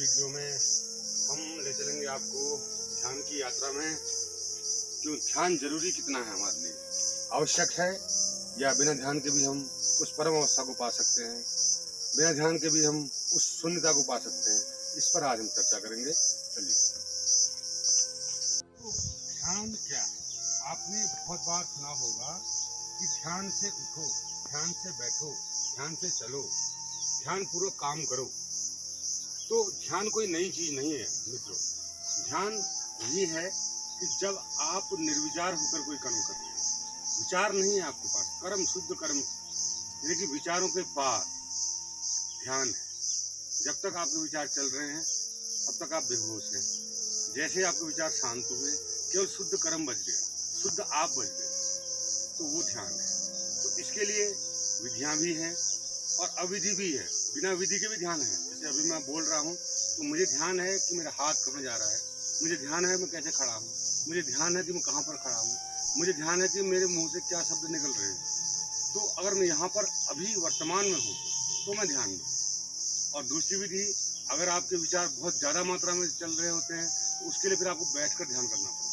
Video में हम ले चलेंगे आपको ध्यान की यात्रा में। क्यों ध्यान जरूरी कितना है हमारे लिए, आवश्यक है, या बिना ध्यान के भी हम उस परम अवस्था को पा सकते हैं, बिना ध्यान के भी हम उस शून्यता को पा सकते हैं। इस पर आज हम चर्चा करेंगे। चलिए, तो ध्यान क्या है? आपने बहुत बार सुना होगा कि ध्यान से उठो, ध्यान से बैठो, ध्यान से चलो, ध्यान पूर्वक काम करो। तो ध्यान कोई नई चीज नहीं है मित्रों। ध्यान ये है कि जब आप निर्विचार होकर कोई कर्म कर रहे हैं, विचार नहीं है आपके पास, कर्म, शुद्ध कर्म, यानी कि विचारों के पार ध्यान है। जब तक आपके विचार चल रहे हैं तब तक आप बेहोश हैं। जैसे आपके विचार शांत हुए, केवल शुद्ध कर्म बच गया, शुद्ध आप बच गए, तो वो ध्यान है। तो इसके लिए विधियां भी हैं और अविधि भी है, बिना विधि के भी ध्यान है। जैसे अभी मैं बोल रहा हूँ तो मुझे ध्यान है कि मेरा हाथ कहाँ जा रहा है, मुझे ध्यान है मैं कैसे खड़ा हूँ, मुझे ध्यान है कि मैं कहाँ पर खड़ा हूँ, मुझे ध्यान है कि मेरे मुंह से क्या शब्द निकल रहे हैं। तो अगर मैं यहाँ पर अभी वर्तमान में हूँ तो मैं ध्यान में हूँ। और दूसरी विधि, अगर आपके विचार बहुत ज़्यादा मात्रा में चल रहे होते हैं तो उसके लिए फिर आपको बैठकर ध्यान करना पड़ता है।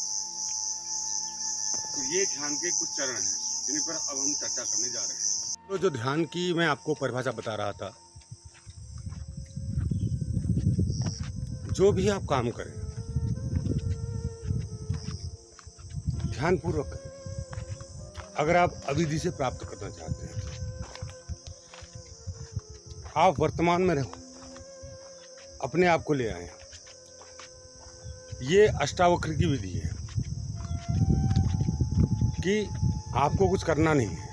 तो ये ध्यान के कुछ चरण हैं जिन पर अब हम चर्चा करने जा रहे हैं। तो जो ध्यान की मैं आपको परिभाषा बता रहा था, जो भी आप काम करें ध्यानपूर्वक करें। अगर आप अविधि से प्राप्त करना चाहते हैं तो आप वर्तमान में रहो, अपने आप को ले आए। ये अष्टावक्र की विधि है कि आपको कुछ करना नहीं है,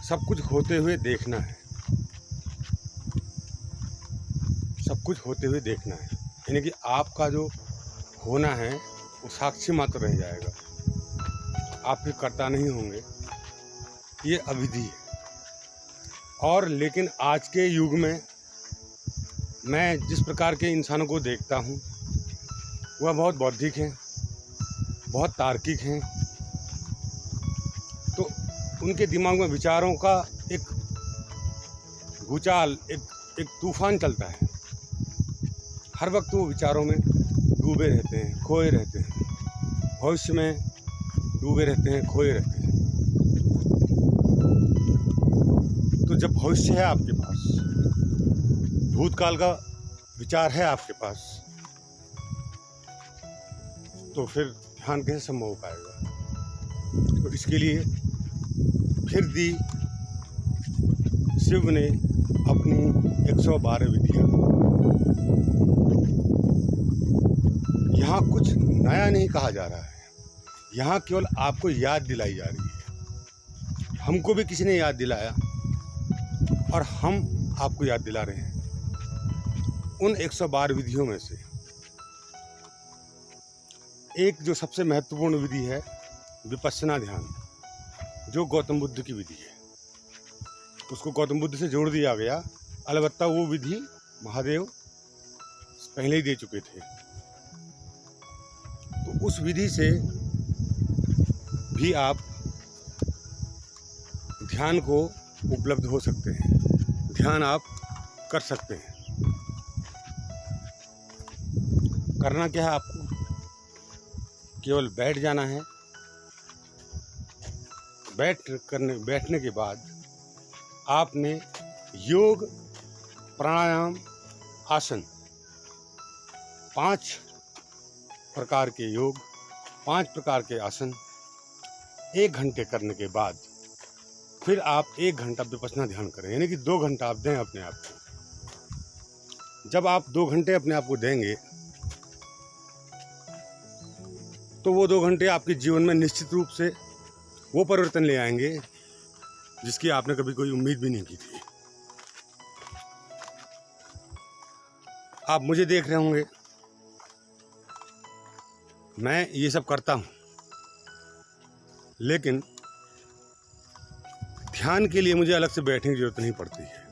सब कुछ होते हुए देखना है, सब कुछ होते हुए देखना है। यानी कि आपका जो होना है वो साक्षी मात्र रह जाएगा, आप फिर कर्ता नहीं होंगे। ये अविधि है। और लेकिन आज के युग में मैं जिस प्रकार के इंसानों को देखता हूँ वह बहुत बौद्धिक हैं, बहुत तार्किक हैं। तो उनके दिमाग में विचारों का एक भूचाल, एक तूफान चलता है। हर वक्त वो विचारों में डूबे रहते हैं, खोए रहते हैं, भविष्य में डूबे रहते हैं, खोए रहते हैं। तो जब भविष्य है आपके पास, भूतकाल का विचार है आपके पास, तो फिर ध्यान कैसे संभव हो पाएगा? तो इसके लिए फिर दी शिव ने अपनी 112 विधियाँ। यहाँ कुछ नया नहीं कहा जा रहा है, यहाँ केवल आपको याद दिलाई जा रही है। हमको भी किसी ने याद दिलाया और हम आपको याद दिला रहे हैं। उन 112 विधियों में से एक जो सबसे महत्वपूर्ण विधि है, विपश्यना ध्यान, जो गौतम बुद्ध की विधि है। उसको गौतम बुद्ध से जोड़ दिया गया, अलबत्ता वो विधि महादेव पहले ही दे चुके थे। तो उस विधि से भी आप ध्यान को उपलब्ध हो सकते हैं, ध्यान आप कर सकते हैं। करना क्या है आपको? केवल बैठ जाना है। बैठने के बाद आपने योग, प्राणायाम, आसन, 5 प्रकार के योग, 5 प्रकार के आसन 1 घंटे करने के बाद फिर आप 1 घंटा विपश्यना ध्यान करें। यानी कि 2 घंटा आप दें अपने आप को। जब आप 2 घंटे अपने आप को देंगे तो वो 2 घंटे आपके जीवन में निश्चित रूप से वो परिवर्तन ले आएंगे जिसकी आपने कभी कोई उम्मीद भी नहीं की थी। आप मुझे देख रहे होंगे, मैं ये सब करता हूँ, लेकिन ध्यान के लिए मुझे अलग से बैठने की जरूरत नहीं पड़ती है,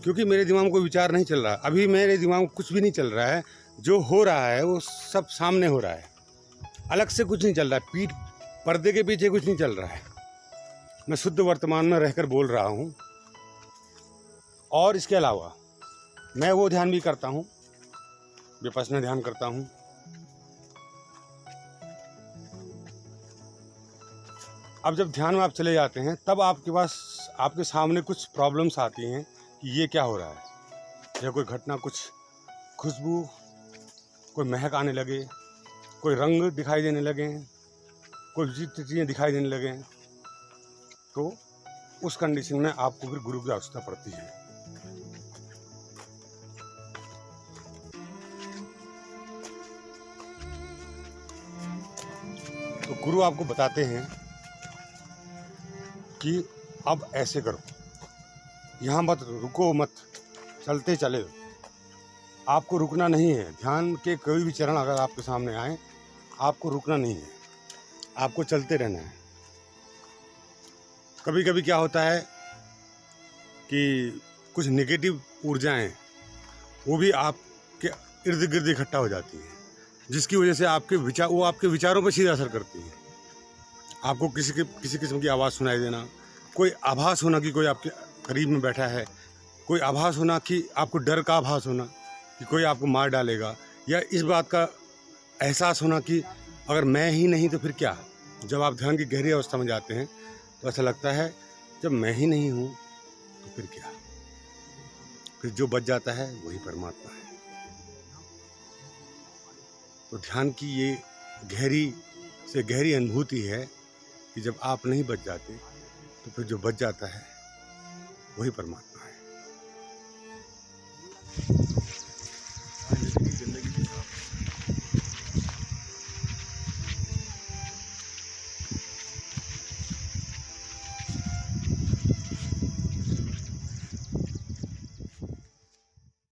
क्योंकि मेरे दिमाग में कोई विचार नहीं चल रहा। अभी मेरे दिमाग में कुछ भी नहीं चल रहा है, जो हो रहा है वो सब सामने हो रहा है, अलग से कुछ नहीं चल रहा है, पर्दे के पीछे कुछ नहीं चल रहा है। मैं शुद्ध वर्तमान में रहकर बोल रहा हूँ। और इसके अलावा मैं वो ध्यान भी करता हूँ, विपश्यना ध्यान करता हूँ। अब जब ध्यान में आप चले जाते हैं तब आपके पास, आपके सामने कुछ प्रॉब्लम्स आती हैं कि ये क्या हो रहा है, या कोई घटना, कुछ खुशबू, कोई महक आने लगे, कोई रंग दिखाई देने लगे, कोई विचित्र चीज़ें दिखाई देने लगे, तो उस कंडीशन में आपको फिर गुरु की आवश्यकता पड़ती है। तो गुरु आपको बताते हैं कि अब ऐसे करो, यहाँ मत रुको, मत, चलते चले। आपको रुकना नहीं है। ध्यान के कोई भी चरण अगर आपके सामने आए, आपको रुकना नहीं है, आपको चलते रहना है। कभी कभी क्या होता है कि कुछ नेगेटिव ऊर्जाएं वो भी आपके इर्द गिर्द इकट्ठा हो जाती हैं, जिसकी वजह से आपके विचार, वो आपके विचारों पर सीधा असर करती हैं। आपको किसी किस्म की आवाज़ सुनाई देना, कोई आभास होना कि कोई आपके करीब में बैठा है, कोई आभास होना कि आपको डर का आभास होना कि कोई आपको मार डालेगा, या इस बात का एहसास होना कि अगर मैं ही नहीं तो फिर क्या। जब आप ध्यान की गहरी अवस्था में जाते हैं तो ऐसा लगता है जब मैं ही नहीं हूँ तो फिर क्या, फिर जो बच जाता है वही परमात्मा है। तो ध्यान की ये गहरी से गहरी अनुभूति है कि जब आप नहीं बच जाते तो फिर जो बच जाता है वही परमात्मा।